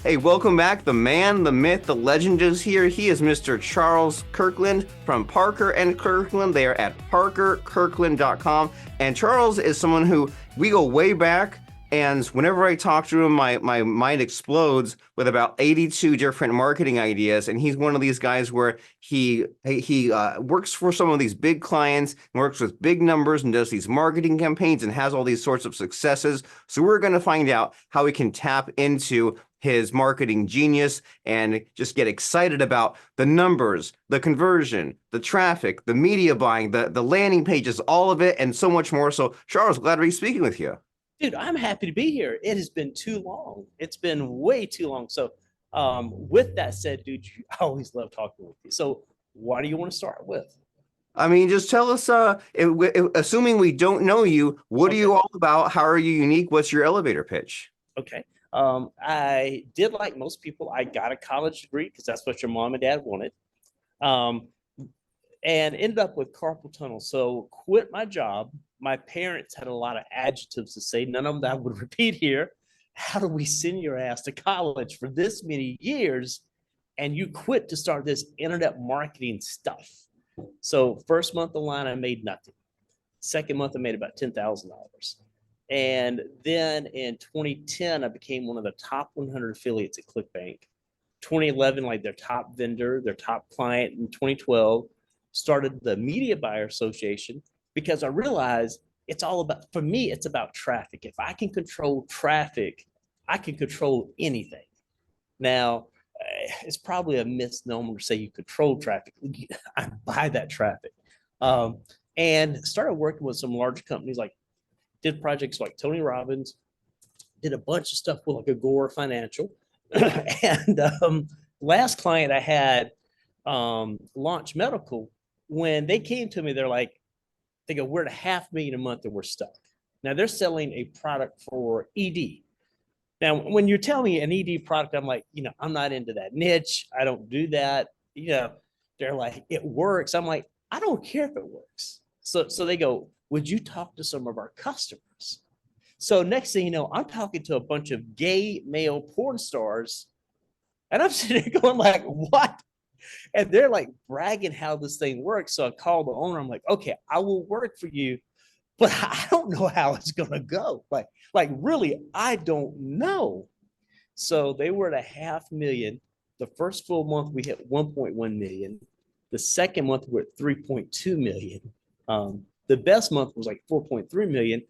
Hey, welcome back. The man, the myth, the legend is here. He is Mr. Charles Kirkland from Parker and Kirkland. They are at parkerkirkland.com. And Charles is someone who we go way back. And whenever I talk to him, my mind explodes with about 82 different marketing ideas. And he's one of these guys where he works for some of these big clients, and works with big numbers, and does these marketing campaigns, and has all these sorts of successes. So we're going to find out how we can tap into his marketing genius and just get excited about the numbers, the conversion, the traffic, the media buying, the landing pages, all of it, and so much more. So, Charles, glad to be speaking with you. Dude, I'm happy to be here. It has been too long. It's been way too long. So, with that said, dude, I always love talking with you. So, what do you want to start with? I mean, just tell us, assuming we don't know you, what are you all about? How are you unique? What's your elevator pitch? Okay. I did like most people. I got a college degree because that's what your mom and dad wanted. Um, and ended up with carpal tunnel. So quit my job. My parents had a lot of adjectives to say, none of them that I would repeat here. How do we send your ass to college for this many years and you quit to start this internet marketing stuff? So first month of line, I made nothing. Second month, I made about $10,000. And then in 2010, I became one of the top 100 affiliates at ClickBank. 2011, like their top vendor, their top client. In 2012, started the Media Buyer Association because I realized it's all about, for me, it's about traffic. If I can control traffic, I can control anything. Now, it's probably a misnomer to say you control traffic. I buy that traffic. And started working with some large companies, like did projects like Tony Robbins, did a bunch of stuff with like Agora Financial. And last client I had, Launch Medical, when they came to me, they're like, they go, we're at $500,000 a month and we're stuck. Now they're selling a product for ED. Now, when you tell me an ED product, I'm like, I'm not into that niche. I don't do that. They're like, it works. I'm like, I don't care if it works. So they go, would you talk to some of our customers? So next thing you know, I'm talking to a bunch of gay male porn stars, and I'm sitting there going like, what? And they're like bragging how this thing works. So I called the owner. I'm like, okay, I will work for you, but I don't know how it's gonna go. Like really, I don't know. So they were at $500,000. The first full month we hit 1.1 million. The second month we're at 3.2 million. The best month was like 4.3 million.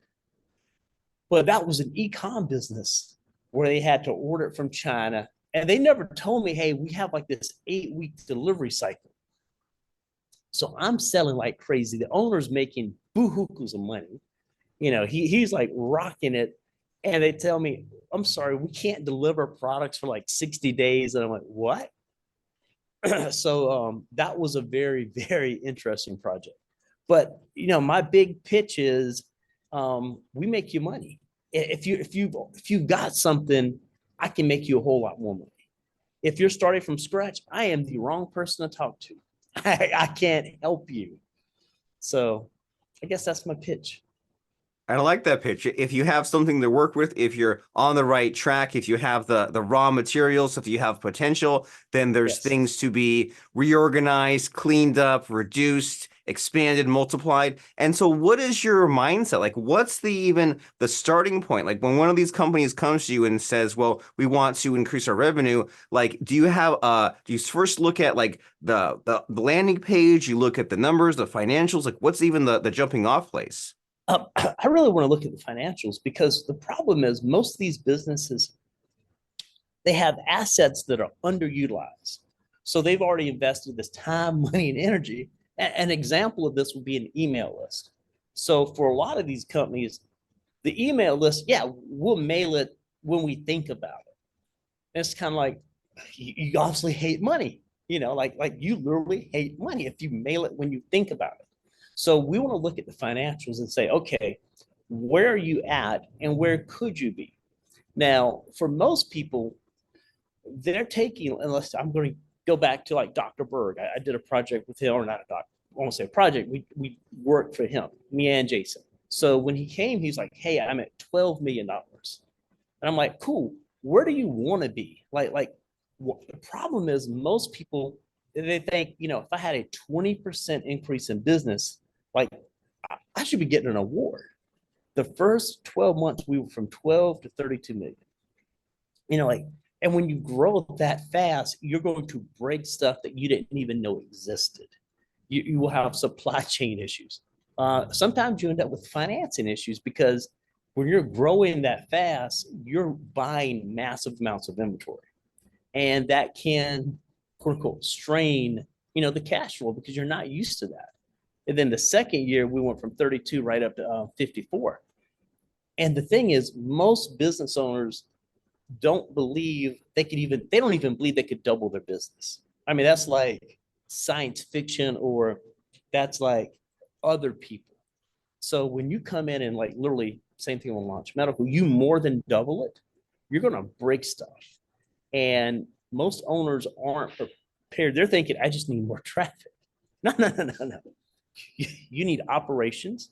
But that was an e-com business where they had to order it from China. And they never told me, hey, we have like this 8-week delivery cycle. So I'm selling like crazy. The owner's making boo-hookers of money. He's like rocking it. And they tell me, I'm sorry, we can't deliver products for like 60 days. And I'm like, what? So that was a very, very interesting project. But, my big pitch is we make you money. If you've got something, I can make you a whole lot more money. If you're starting from scratch, I am the wrong person to talk to. I can't help you. So I guess that's my pitch. I like that pitch. If you have something to work with, if you're on the right track, if you have the raw materials, if you have potential, then there's things to be reorganized, cleaned up, reduced, expanded, multiplied. And so what is your mindset? Like, what's the starting point? Like when one of these companies comes to you and says, well, we want to increase our revenue, like, do you first look at like the landing page, you look at the numbers, the financials, like what's even the jumping off place? I really want to look at the financials because the problem is most of these businesses, they have assets that are underutilized. So they've already invested this time, money, and energy. An example of this would be an email list. So for a lot of these companies, the email list, yeah, we'll mail it when we think about it. And it's kind of like, you obviously hate money, like you literally hate money if you mail it when you think about it. So we want to look at the financials and say, okay, where are you at and where could you be? Now, for most people, they're taking, unless I'm going to go back to like Dr. Berg. I did a project with him, or not a doctor, I won't say a project. We worked for him, me and Jason. So when he came, he's like, hey, I'm at $12 million. And I'm like, cool. where do you want to be? The problem is most people, they think, if I had a 20% increase in business, like I should be getting an award. The first 12 months, we were from 12 to 32 million. And when you grow that fast, you're going to break stuff that you didn't even know existed. You will have supply chain issues. Sometimes you end up with financing issues because when you're growing that fast, you're buying massive amounts of inventory. And that can, quote unquote, strain, the cash flow because you're not used to that. And then the second year, we went from 32 right up to 54. And the thing is, most business owners don't believe they don't even believe they could double their business. I mean, that's like science fiction, or that's like other people. So when you come in and like literally same thing on Launch Medical, you more than double it, you're going to break stuff. And most owners aren't prepared. They're thinking, I just need more traffic. No. You need operations.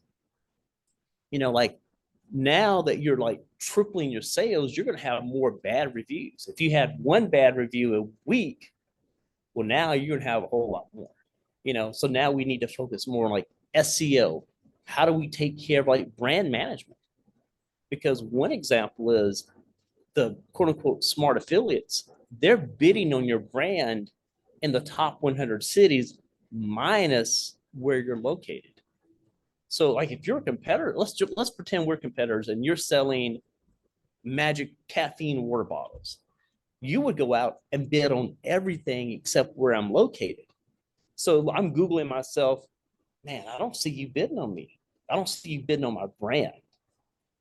Like now that you're like tripling your sales, you're going to have more bad reviews. If you had one bad review a week, well, now you're going to have a whole lot more. So now we need to focus more on like SEO. How do we take care of like brand management? Because one example is the quote unquote smart affiliates. They're bidding on your brand in the top 100 cities minus where you're located. So like if you're a competitor, let's pretend we're competitors and you're selling magic caffeine water bottles. You would go out and bid on everything except where I'm located. So I'm Googling myself, man, I don't see you bidding on me. I don't see you bidding on my brand.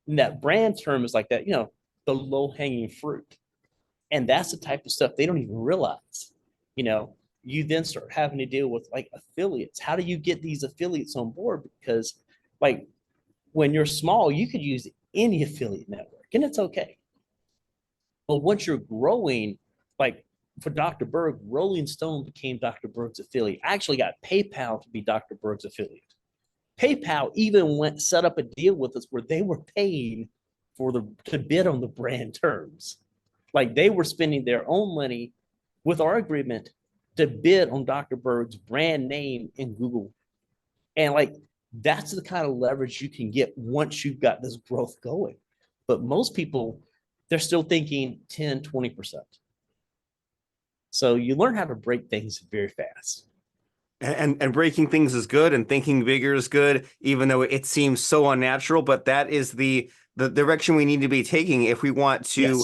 And that brand term is like that, the low hanging fruit. And that's the type of stuff they don't even realize. You then start having to deal with like affiliates. How do you get these affiliates on board? Because like when you're small, you could use any affiliate network and it's okay. But once you're growing, like for Dr. Berg, Rolling Stone became Dr. Berg's affiliate. I actually got PayPal to be Dr. Berg's affiliate. PayPal even set up a deal with us where they were paying to bid on the brand terms. Like they were spending their own money with our agreement to bid on Dr. Berg's brand name in Google. And like, that's the kind of leverage you can get once you've got this growth going. But most people, they're still thinking 10, 20%. So you learn how to break things very fast. And breaking things is good, and thinking bigger is good, even though it seems so unnatural. But that is the direction we need to be taking if we want to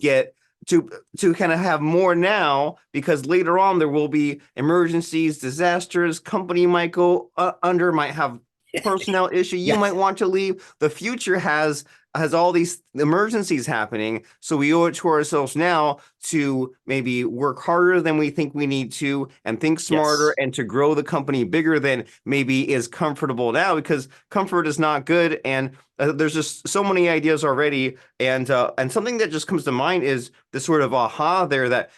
get to kind of have more now, because later on there will be emergencies, disasters, company might go under, might have personnel issue, you might want to leave. The future has all these emergencies happening, so we owe it to ourselves now to maybe work harder than we think we need to, and think smarter, and to grow the company bigger than maybe is comfortable now, because comfort is not good. And there's just so many ideas already, and something that just comes to mind is this sort of aha there that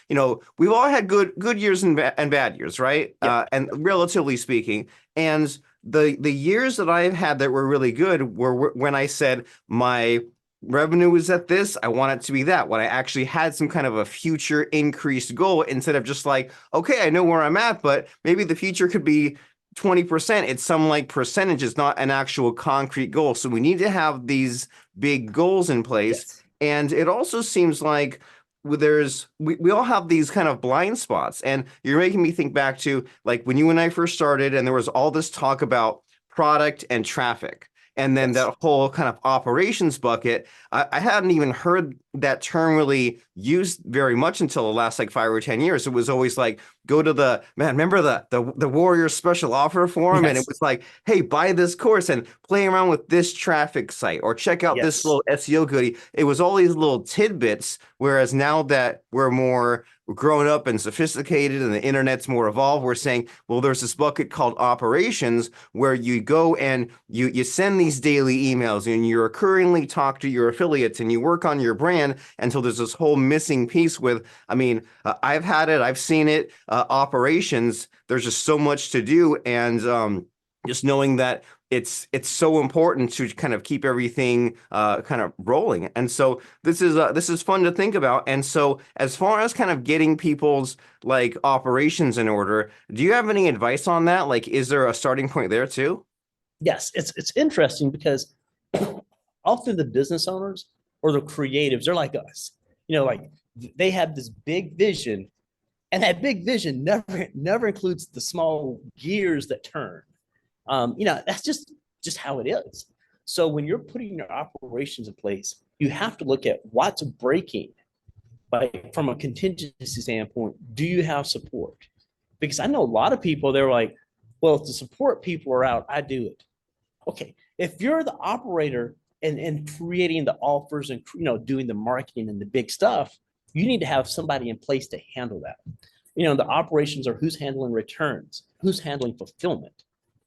we've all had good years and bad years, right? And relatively speaking, and the years that I've had that were really good were when I said my revenue was at this, I want it to be that. When I actually had some kind of a future increased goal, instead of just like, okay, I know where I'm at, but maybe the future could be 20%. It's some like percentages, not an actual concrete goal. So we need to have these big goals in place. And it also seems like we all have these kind of blind spots, and you're making me think back to like when you and I first started, and there was all this talk about product and traffic, and then that whole kind of operations bucket. I hadn't even heard that term really used very much until the last like 5 or 10 years. It was always like, go to remember the Warrior Special Offer Forum, and it was like, hey, buy this course and play around with this traffic site, or check out this little SEO goodie. It was all these little tidbits, whereas now that we're more grown up and sophisticated and the internet's more evolved, we're saying, well, there's this bucket called operations, where you go and you send these daily emails, and you recurringly talk to your affiliates, and you work on your brand until there's this whole missing piece with, I've had it, I've seen it, operations. There's just so much to do. And just knowing that it's so important to kind of keep everything kind of rolling. And so this is fun to think about. And so as far as kind of getting people's like operations in order, do you have any advice on that? Like, is there a starting point there too? Yes, it's interesting because often the business owners or the creatives, they're like us. Like they have this big vision, and that big vision never includes the small gears that turn. That's just how it is. So when you're putting your operations in place, you have to look at what's breaking. Like from a contingency standpoint, do you have support? Because I know a lot of people, they're like, well, if the support people are out, I do it. Okay, if you're the operator and creating the offers and doing the marketing and the big stuff, you need to have somebody in place to handle that. The operations are who's handling returns, who's handling fulfillment,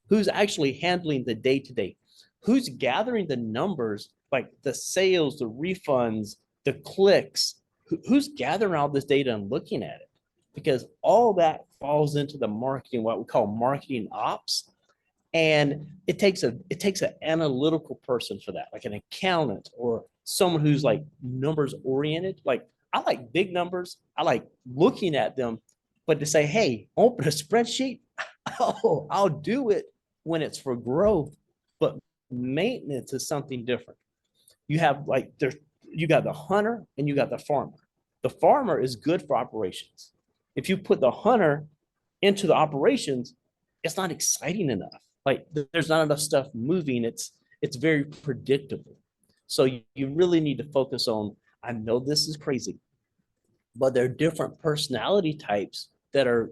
who's actually handling the day to day, who's gathering the numbers like the sales, the refunds, the clicks, who's gathering all this data and looking at it, because all that falls into the marketing, what we call marketing ops. And it takes an analytical person for that, like an accountant or someone who's like numbers oriented. Like I like big numbers, I like looking at them, but to say, hey, open a spreadsheet, oh, I'll do it when it's for growth. But maintenance is something different. You have like you got the hunter and you got the farmer. The farmer is good for operations. If you put the hunter into the operations, it's not exciting enough. Like there's not enough stuff moving. It's very predictable. So you really need to focus on, I know this is crazy, but there are different personality types that are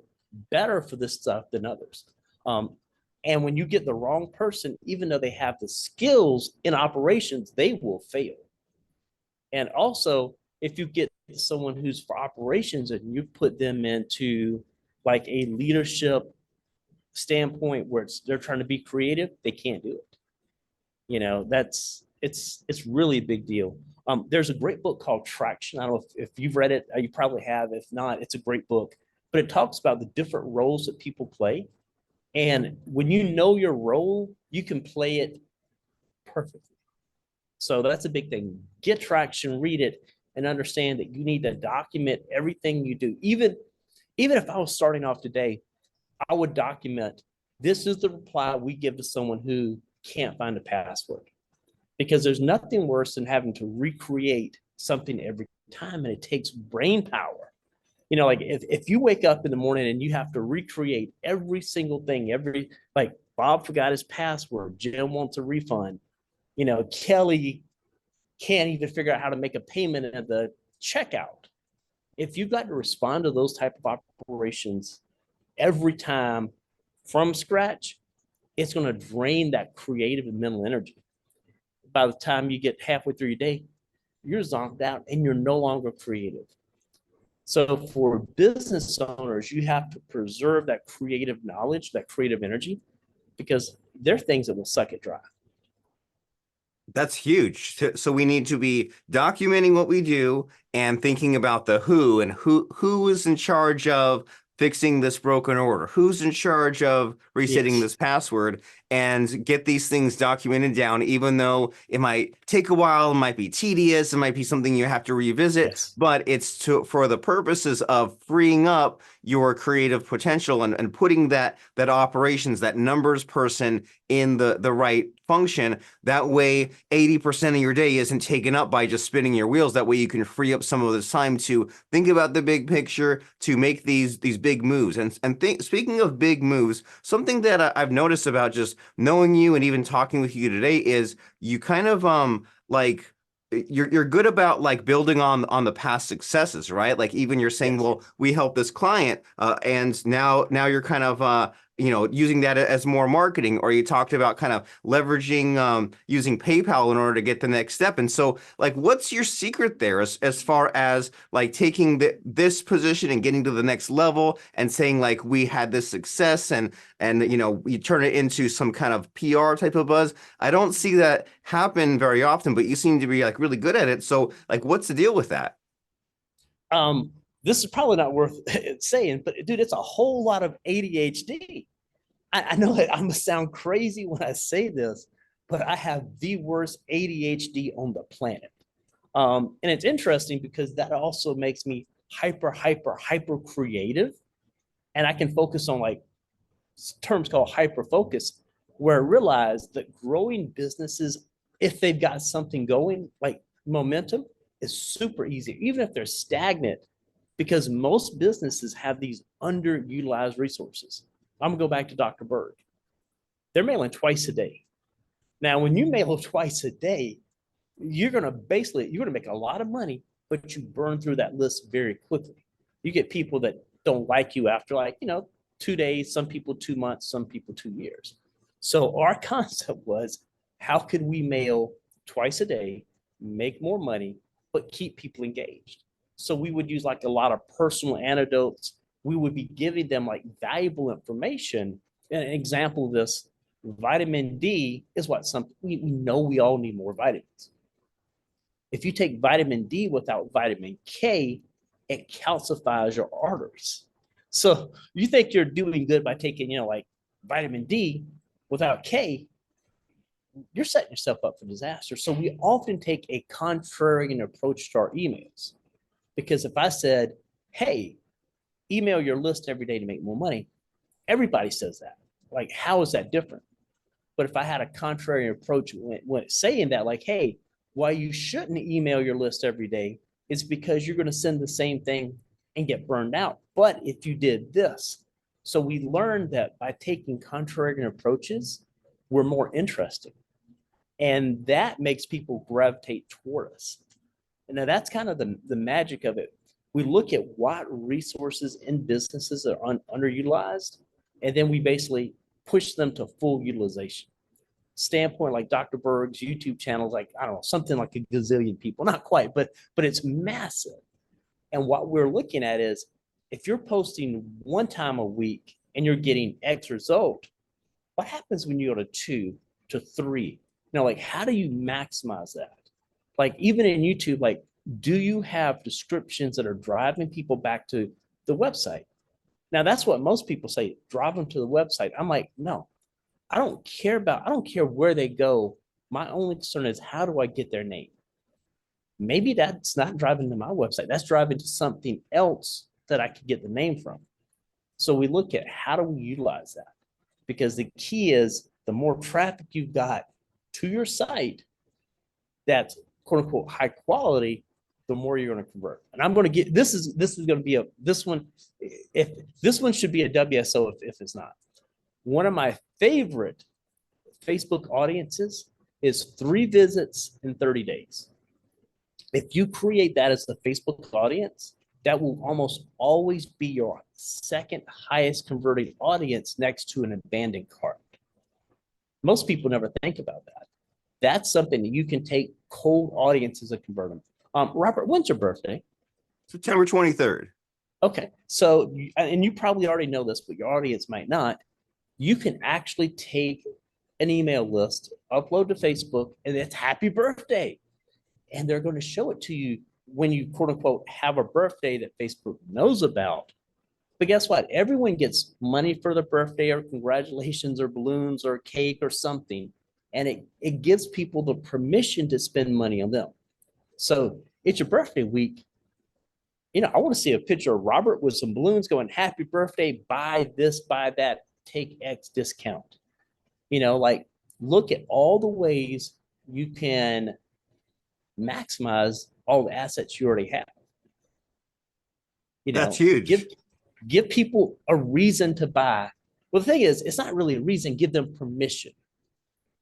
better for this stuff than others. And when you get the wrong person, even though they have the skills in operations, they will fail. And also, if you get someone who's for operations and you put them into like a leadership standpoint where they're trying to be creative, they can't do it. It's really a big deal. There's a great book called Traction. I don't know if you've read it. You probably have. If not, it's a great book. But it talks about the different roles that people play. And when you know your role, you can play it perfectly. So that's a big thing. Get Traction, read it, and understand that you need to document everything you do. Even if I was starting off today, I would document, this is the reply we give to someone who can't find a password. Because there's nothing worse than having to recreate something every time, and it takes brain power. Like if you wake up in the morning and you have to recreate every single thing, like Bob forgot his password, Jim wants a refund, Kelly can't even figure out how to make a payment at the checkout. If you've got to respond to those type of operations every time from scratch, it's going to drain that creative and mental energy. By the time you get halfway through your day, you're zonked out and you're no longer creative. So for business owners, you have to preserve that creative knowledge, that creative energy, because there are things that will suck it dry. That's huge. So we need to be documenting what we do and thinking about the who, and who is in charge of fixing this broken order, who's in charge of resetting this password, and get these things documented down, even though it might take a while, it might be tedious, it might be something you have to revisit, but it's for the purposes of freeing up your creative potential and putting that operations, that numbers person in the right function. That way 80% of your day isn't taken up by just spinning your wheels. That way you can free up some of this time to think about the big picture, to make these big moves. And speaking of big moves, something that I've noticed about just knowing you and even talking with you today is you kind of like you're good about like building on the past successes, right? Like even you're saying, well, we helped this client, and now you're kind of using that as more marketing, or you talked about kind of leveraging using PayPal in order to get the next step. And so like, what's your secret there as far as like taking this position and getting to the next level and saying like, we had this success and you turn it into some kind of PR type of buzz? I don't see that happen very often, but you seem to be like really good at it. So like, what's the deal with that? This is probably not worth saying, but dude, it's a whole lot of ADHD. I know I'm gonna sound crazy when I say this, but I have the worst ADHD on the planet. And it's interesting because that also makes me hyper creative. And I can focus on like terms called hyper focus, where I realize that growing businesses, if they've got something going, like momentum, is super easy, even if they're stagnant, because most businesses have these underutilized resources. I'm gonna go back to Dr. Berg. They're mailing twice a day. Now, when you mail twice a day, you're gonna make a lot of money, but you burn through that list very quickly. You get people that don't like you after, like, 2 days, some people 2 months, some people 2 years. So our concept was, how could we mail twice a day, make more money, but keep people engaged? So we would use like a lot of personal anecdotes. We would be giving them like valuable information. An example of this, vitamin D is what we know we all need more vitamins. If you take vitamin D without vitamin K, it calcifies your arteries. So you think you're doing good by taking, like vitamin D without K, you're setting yourself up for disaster. So we often take a contrarian approach to our emails. Because if I said, hey, email your list every day to make more money, everybody says that. Like, how is that different? But if I had a contrarian approach when saying that, like, hey, why you shouldn't email your list every day is because you're going to send the same thing and get burned out. But if you did this, so we learned that by taking contrarian approaches, we're more interesting. And that makes people gravitate toward us. And now that's kind of the magic of it. We look at what resources in businesses are underutilized, and then we basically push them to full utilization. Standpoint like Dr. Berg's YouTube channel, like, I don't know, something like a gazillion people, not quite, but it's massive. And what we're looking at is, if you're posting one time a week and you're getting X result, what happens when you go to 2 to 3? Like, how do you maximize that? Like, even in YouTube, like, do you have descriptions that are driving people back to the website? Now, that's what most people say, drive them to the website. I'm like, no, I don't care where they go. My only concern is, how do I get their name? Maybe that's not driving to my website. That's driving to something else that I could get the name from. So we look at, how do we utilize that? Because the key is, the more traffic you've got to your site that's quote unquote high quality, the more you're going to convert. And I'm going to get, this is going to be this one should be a WSO if it's not. One of my favorite Facebook audiences is 3 visits in 30 days. If you create that as the Facebook audience, that will almost always be your second highest converting audience next to an abandoned cart. Most people never think about that. That's something that you can take cold audiences and convert them. Robert, when's your birthday? September 23rd. Okay. So, and you probably already know this, but your audience might not. You can actually take an email list, upload to Facebook, and it's happy birthday. And they're going to show it to you when you quote unquote have a birthday that Facebook knows about. But guess what? Everyone gets money for their birthday, or congratulations, or balloons, or cake, or something. And it gives people the permission to spend money on them. So it's your birthday week. I want to see a picture of Robert with some balloons going, happy birthday, buy this, buy that, take X discount. Like, look at all the ways you can maximize all the assets you already have. That's huge. Give people a reason to buy. Well, the thing is, it's not really a reason. Give them permission.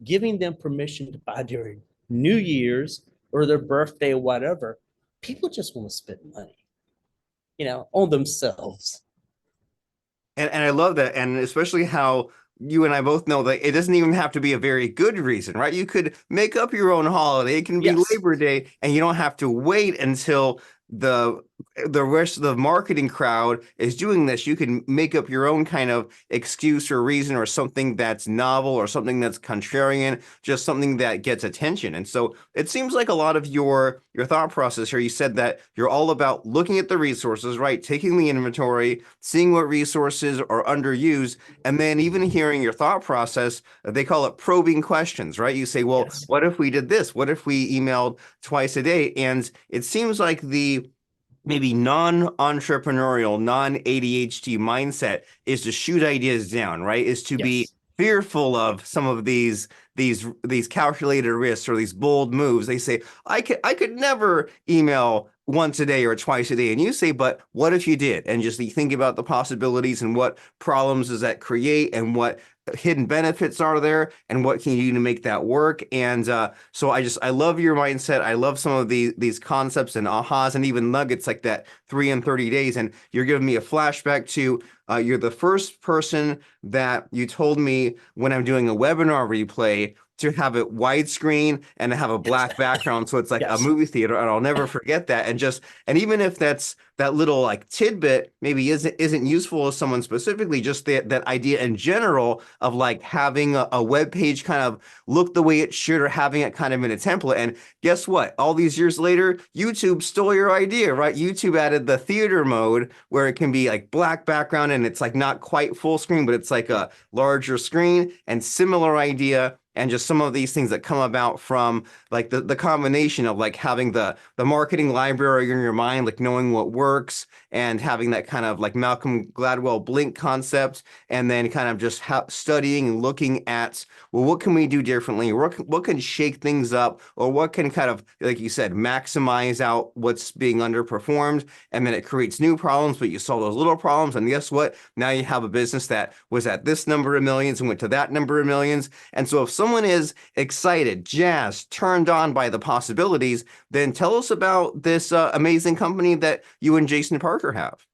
Giving them permission to buy during New Year's or their birthday or whatever. People just want to spend money, on themselves. And I love that. And especially how you and I both know that it doesn't even have to be a very good reason, right? You could make up your own holiday. It can be Labor Day, and you don't have to wait until the the rest of the marketing crowd is doing this, you can make up your own kind of excuse or reason or something that's novel or something that's contrarian, just something that gets attention. And so it seems like a lot of your thought process here, you said that you're all about looking at the resources, right? Taking the inventory, seeing what resources are underused, and then even hearing your thought process, they call it probing questions, right? You say, well, Yes. what if we did this? What if we emailed twice a day? And it seems like the maybe non-entrepreneurial, non-ADHD mindset is to shoot ideas down, right? Is to be Yes. fearful of some of these calculated risks or these bold moves. They say, I could never email once a day or twice a day. And you say, but what if you did? And just think about the possibilities and what problems does that create and what hidden benefits are there and what can you do to make that work. And so I love your mindset. I love some of these concepts and ahas and even nuggets like that 3 in 30 days. And you're giving me a flashback to you're the first person that you told me when I'm doing a webinar replay to have it widescreen and to have a black background. So it's like a Yes. movie theater, and I'll never forget that. And even if that's that little like tidbit maybe isn't useful to someone specifically, just that idea in general of like having a web page kind of look the way it should or having it kind of in a template. And guess what? All these years later, YouTube stole your idea, right? YouTube added the theater mode where it can be like black background and it's like not quite full screen, but it's like a larger screen, and similar idea. And just some of these things that come about from like the combination of like having the marketing library in your mind, like knowing what works and having that kind of like Malcolm Gladwell blink concept, and then kind of just studying and looking at, well, what can we do differently? What can shake things up, or what can kind of, like you said, maximize out what's being underperformed, and then it creates new problems, but you solve those little problems, and guess what? Now you have a business that was at this number of millions and went to that number of millions. And so if someone is excited, jazzed, turned on by the possibilities, then tell us about this amazing company that you and Jason Parker have.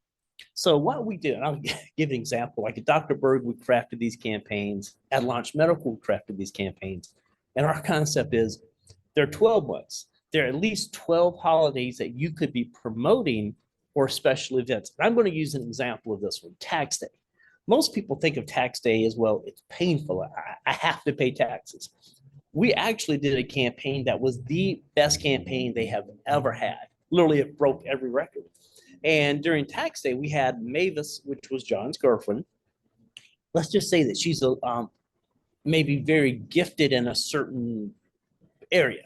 So what we do, and I'll give an example, like at Dr. Berg, we crafted these campaigns. At Launch Medical, we crafted these campaigns. And our concept is there are 12 months. There are at least 12 holidays that you could be promoting or special events. And I'm going to use an example of this one, Tax Day. Most people think of Tax Day as, well, it's painful. I have to pay taxes. We actually did a campaign that was the best campaign they have ever had. Literally, it broke every record. And during Tax Day, we had Mavis, which was John's girlfriend. Let's just say that she's maybe very gifted in a certain area.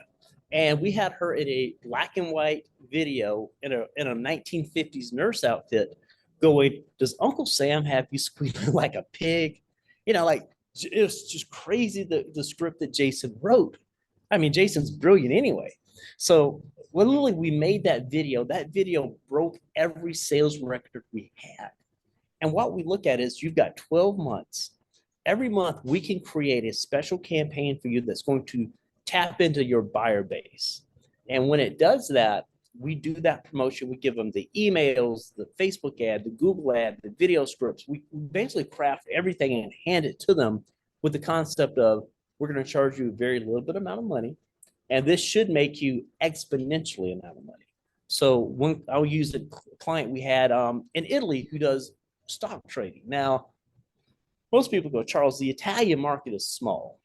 And we had her in a black and white video in a 1950s nurse outfit going, does Uncle Sam have you squealing like a pig? Like it was just crazy the script that Jason wrote. I mean, Jason's brilliant anyway. So literally we made that video broke every sales record we had. And what we look at is you've got 12 months. Every month we can create a special campaign for you that's going to tap into your buyer base. And when it does that, we do that promotion. We give them the emails, the Facebook ad, the Google ad, the video scripts. We basically craft everything and hand it to them with the concept of, we're going to charge you a very little bit amount of money, and this should make you exponentially amount of money. So when I'll use a client we had in Italy who does stock trading. Now, most people go, Charles, the Italian market is small.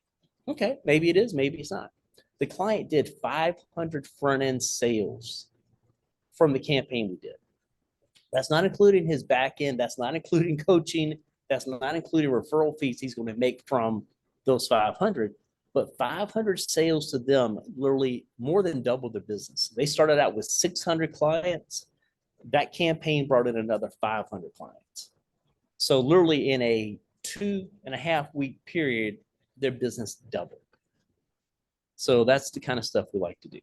Okay, maybe it is, maybe it's not. The client did 500 front-end sales from the campaign we did. That's not including his back end. That's not including coaching. That's not including referral fees he's going to make from those 500. But 500 sales to them literally more than doubled their business. They started out with 600 clients. That campaign brought in another 500 clients. So literally in a 2.5 week period, their business doubled. So that's the kind of stuff we like to do.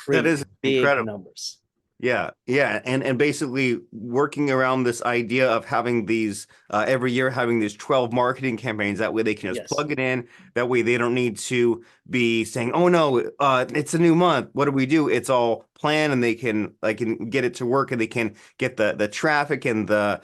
That is big incredible. Numbers. Yeah, yeah, and basically working around this idea of having these every year having these 12 marketing campaigns. That way they can just plug it in. That way they don't need to be saying, "Oh no, it's a new month. What do we do?" It's all planned, and they can get it to work, and they can get the traffic and the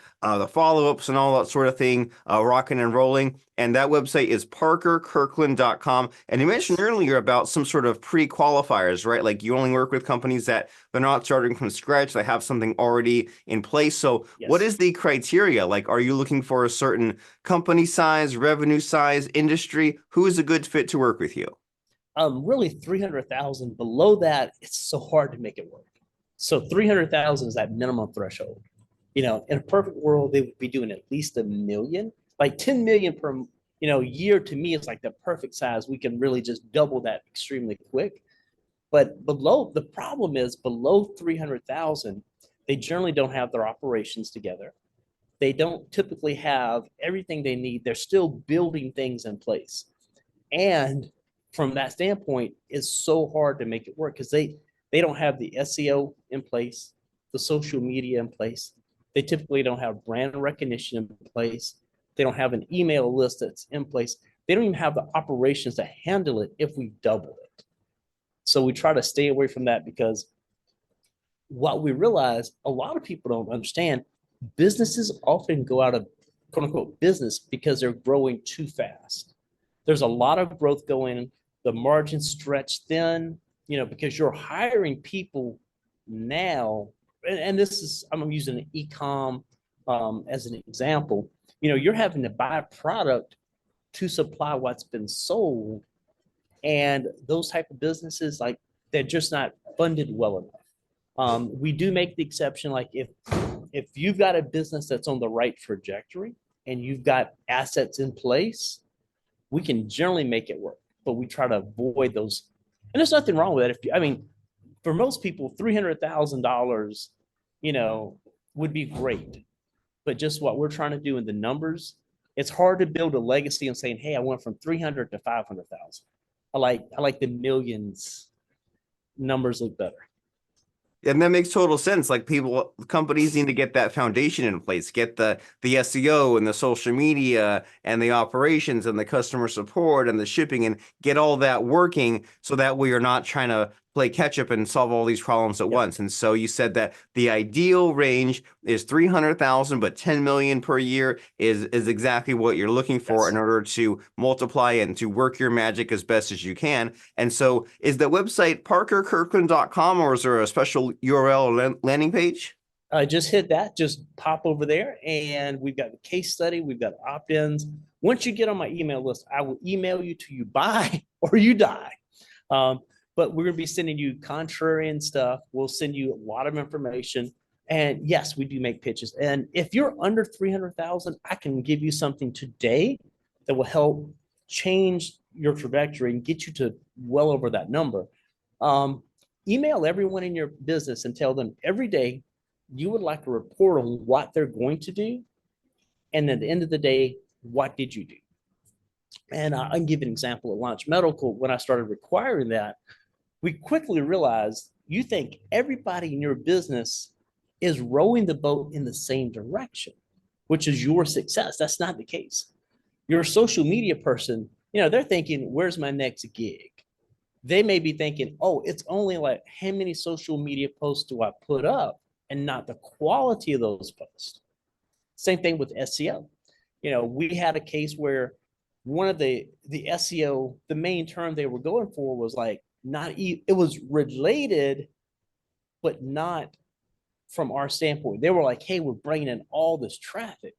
follow-ups and all that sort of thing rocking and rolling. And that website is parkerkirkland.com. And you mentioned earlier about some sort of pre-qualifiers, right? Like you only work with companies that they're not starting from scratch. They have something already in place. So what Yes. is the criteria? Like, are you looking for a certain company size, revenue size, industry? Who is a good fit to work with you? Really 300,000. Below that, it's so hard to make it work. So 300,000 is that minimum threshold. You know, in a perfect world, they would be doing at least a million, like 10 million per, year. To me, it's like the perfect size. We can really just double that extremely quick. But below, the problem is below 300,000, they generally don't have their operations together. They don't typically have everything they need. They're still building things in place. And from that standpoint, it's so hard to make it work because they don't have the SEO in place, the social media in place. They typically don't have brand recognition in place. They don't have an email list that's in place. They don't even have the operations to handle it if we double it. So we try to stay away from that because what we realize, a lot of people don't understand, businesses often go out of quote unquote business because they're growing too fast. There's a lot of growth going, the margins stretch thin, because you're hiring people now. And this is, I'm using an e-com as an example. You're having to buy a product to supply what's been sold. And those type of businesses, like, they're just not funded well enough. We do make the exception, like if you've got a business that's on the right trajectory and you've got assets in place, we can generally make it work, but we try to avoid those. And there's nothing wrong with that. For most people, $300,000, would be great. But just what we're trying to do in the numbers, it's hard to build a legacy and saying, hey, I went from 300 to 500,000. I like the millions numbers look better. And that makes total sense. Like, companies need to get that foundation in place, get the SEO and the social media and the operations and the customer support and the shipping, and get all that working so that we are not trying to play catch up and solve all these problems at once. And so you said that the ideal range is 300,000, but 10 million per year is exactly what you're looking for in order to multiply and to work your magic as best as you can. And so is the website parkerkirkland.com, or is there a special URL landing page? Just hit that, just pop over there, and we've got the case study, we've got opt-ins. Once you get on my email list, I will email you till you buy or you die. But we're going to be sending you contrarian stuff. We'll send you a lot of information. And yes, we do make pitches. And if you're under 300,000, I can give you something today that will help change your trajectory and get you to well over that number. Email everyone in your business and tell them every day you would like a report on what they're going to do. And at the end of the day, what did you do? And I can give an example at Launch Medical. When I started requiring that, we quickly realized you think everybody in your business is rowing the boat in the same direction, which is your success. That's not the case. Your social media person, they're thinking, where's my next gig? They may be thinking, oh, it's only like how many social media posts do I put up, and not the quality of those posts. Same thing with SEO. We had a case where one of the SEO, the main term they were going for was like, it was related, but not from our standpoint. They were like, hey, we're bringing in all this traffic.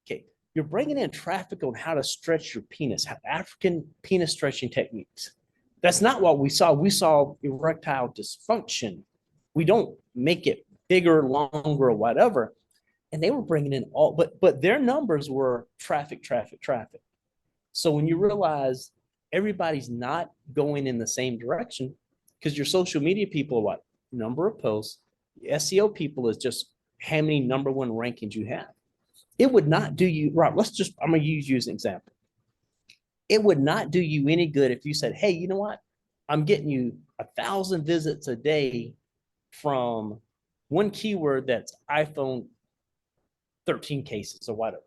Okay, you're bringing in traffic on how to stretch your penis, African penis stretching techniques. That's not what we saw. We saw erectile dysfunction. We don't make it bigger, longer, or whatever. And they were bringing in but their numbers were traffic. So when you realize everybody's not going in the same direction, because your social media people are what? Number of posts. SEO people is just how many number one rankings you have. It would not do you, Rob, I'm going to use you as an example. It would not do you any good if you said, hey, you know what? I'm getting you 1,000 visits a day from one keyword that's iPhone 13 cases or whatever.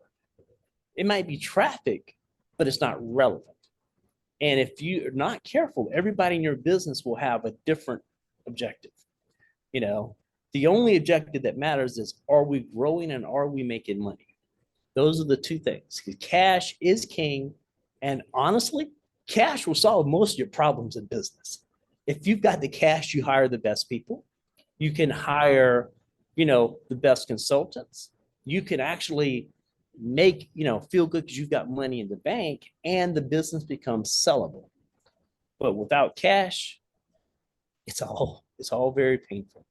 It might be traffic, but it's not relevant. And if you're not careful, everybody in your business will have a different objective. The only objective that matters is, are we growing and are we making money? Those are the two things. Cash is king. And honestly, cash will solve most of your problems in business. If you've got the cash, you hire the best people. You can hire, the best consultants. You can actually make, feel good because you've got money in the bank and the business becomes sellable. But without cash, it's all very painful.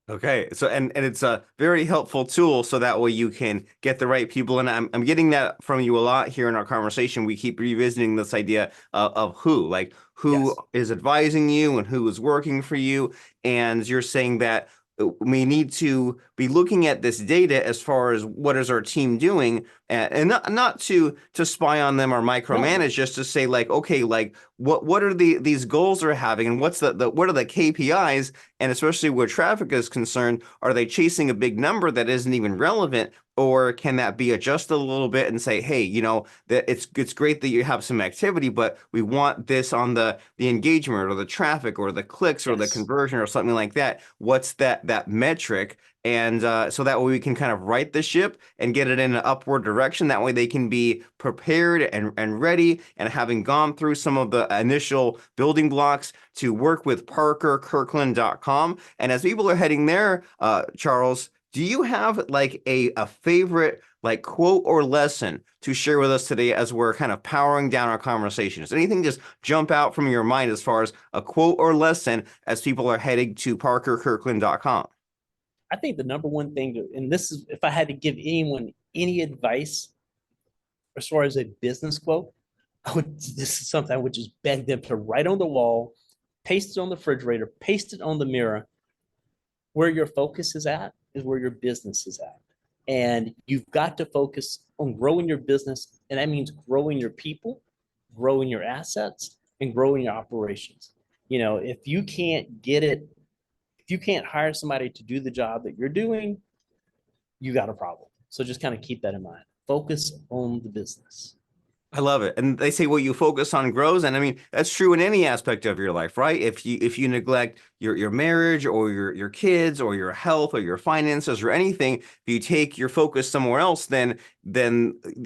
Okay, so and it's a very helpful tool, so that way you can get the right people. And I'm getting that from you a lot here in our conversation. We keep revisiting this idea of who, like who Yes. is advising you and who is working for you. And you're saying that we need to be looking at this data as far as what is our team doing, and not to spy on them or No. micromanage, just to say like, okay, like what are these goals they're having, and what's the what are the KPIs, and especially where traffic is concerned, are they chasing a big number that isn't even relevant? Or can that be adjusted a little bit and say, hey, that it's great that you have some activity, but we want this on the engagement or the traffic or the clicks or the Yes. conversion or something like that. What's that metric? And so that way we can kind of right the ship and get it in an upward direction. That way they can be prepared and ready, and having gone through some of the initial building blocks to work with parkerkirkland.com. And as people are heading there, Charles, do you have like a favorite like quote or lesson to share with us today as we're kind of powering down our conversation? Does anything just jump out from your mind as far as a quote or lesson as people are heading to parkerkirkland.com? I think the number one thing and this is if I had to give anyone any advice as far as a business quote, this is something I would just beg them to write on the wall, paste it on the refrigerator, paste it on the mirror. Where your focus is at is where your business is at. And you've got to focus on growing your business. And that means growing your people, growing your assets, and growing your operations. If you can't get it, if you can't hire somebody to do the job that you're doing, you got a problem. So just kind of keep that in mind. Focus on the business. I love it. And they say what you focus on grows. And I mean, that's true in any aspect of your life, right? If you neglect your marriage or your kids or your health or your finances or anything, if you take your focus somewhere else, then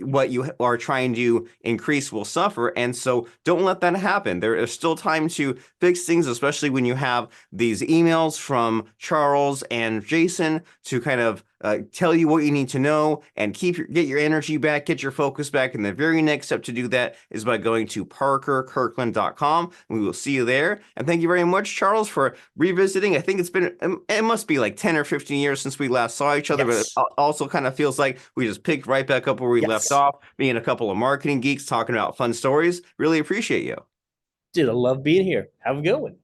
what you are trying to increase will suffer. And so don't let that happen. There is still time to fix things, especially when you have these emails from Charles and Jason to kind of tell you what you need to know and get your energy back, get your focus back. And the very next step to do that is by going to parkerkirkland.com. We will see you there. And thank you very much, Charles, for revisiting. I think it must be like 10 or 15 years since we last saw each other, but it Yes. also kind of feels like we just picked right back up where we left Yes. off, being a couple of marketing geeks talking about fun stories. Really appreciate you. Dude, I love being here. Have a good one.